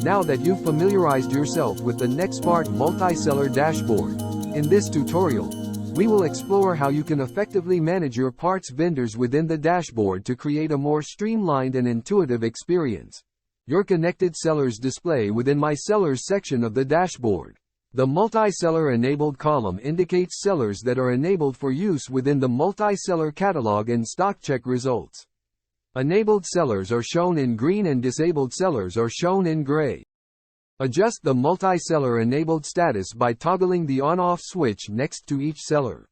Now that you've familiarized yourself with the Nexpart Multi-Seller Dashboard, in this tutorial, we will explore how you can effectively manage your parts vendors within the dashboard to create a more streamlined and intuitive experience. Your connected sellers display within My Sellers section of the dashboard. The multi-seller enabled column indicates sellers that are enabled for use within the multi-seller catalog and stock check results. Enabled sellers are shown in green and disabled sellers are shown in gray. Adjust the multi-seller enabled status by toggling the on-off switch next to each seller.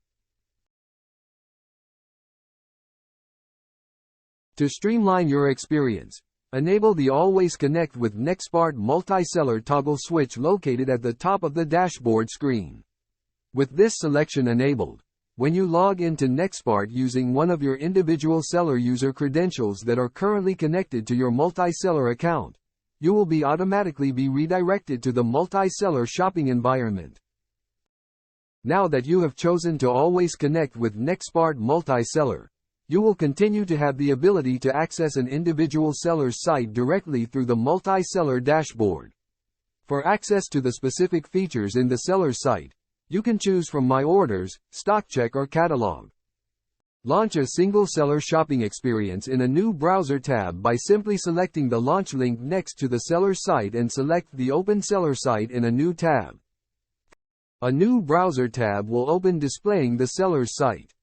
To streamline your experience, enable the Always Connect with Nexpart Multi-Seller toggle switch located at the top of the dashboard screen. With this selection enabled, when you log into Nexpart using one of your individual seller user credentials that are currently connected to your multi-seller account, you will automatically be redirected to the multi-seller shopping environment. Now that you have chosen to always connect with Nexpart Multi-Seller, you will continue to have the ability to access an individual seller's site directly through the multi-seller dashboard. For access to the specific features in the seller's site, you can choose from My Orders, Stock Check or Catalog. Launch a single seller shopping experience in a new browser tab by simply selecting the launch link next to the seller's site and select the Open Seller Site in a new tab. A new browser tab will open displaying the seller's site.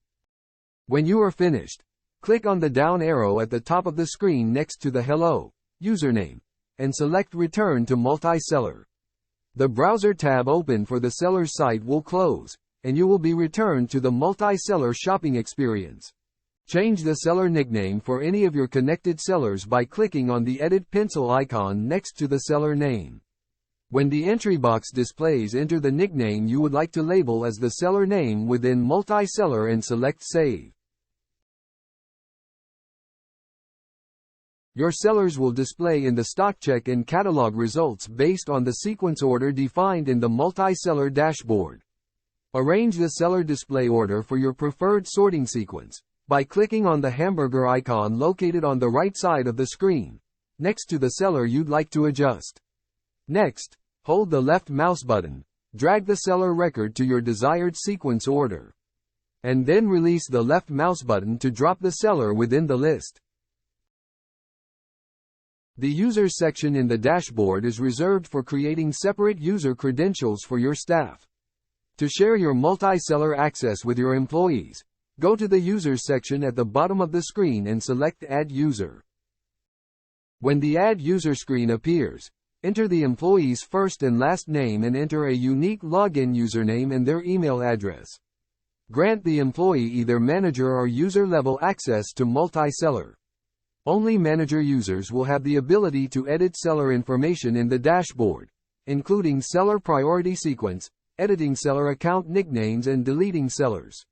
When you are finished, click on the down arrow at the top of the screen next to the Hello username and select Return to Multi-Seller. The browser tab open for the seller's site will close, and you will be returned to the multi-seller shopping experience. Change the seller nickname for any of your connected sellers by clicking on the edit pencil icon next to the seller name. When the entry box displays, enter the nickname you would like to label as the seller name within multi-seller and select Save. Your sellers will display in the stock check and catalog results based on the sequence order defined in the multi-seller dashboard. Arrange the seller display order for your preferred sorting sequence by clicking on the hamburger icon located on the right side of the screen, next to the seller you'd like to adjust. Next, hold the left mouse button, drag the seller record to your desired sequence order, and then release the left mouse button to drop the seller within the list. The Users section in the dashboard is reserved for creating separate user credentials for your staff. To share your multi-seller access with your employees, go to the Users section at the bottom of the screen and select Add User. When the Add User screen appears, enter the employee's first and last name and enter a unique login username and their email address. Grant the employee either manager or user level access to multi-seller. Only manager users will have the ability to edit seller information in the dashboard, including seller priority sequence, editing seller account nicknames and deleting sellers.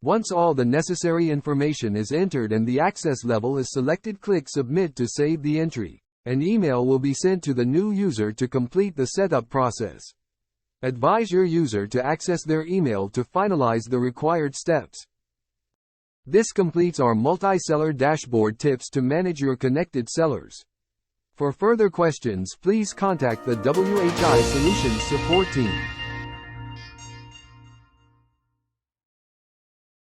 Once all the necessary information is entered and the access level is selected, click Submit to save the entry. An email will be sent to the new user to complete the setup process. Advise your user to access their email to finalize the required steps. This completes our multi-seller dashboard tips to manage your connected sellers. For further questions, please contact the WHI Solutions support team.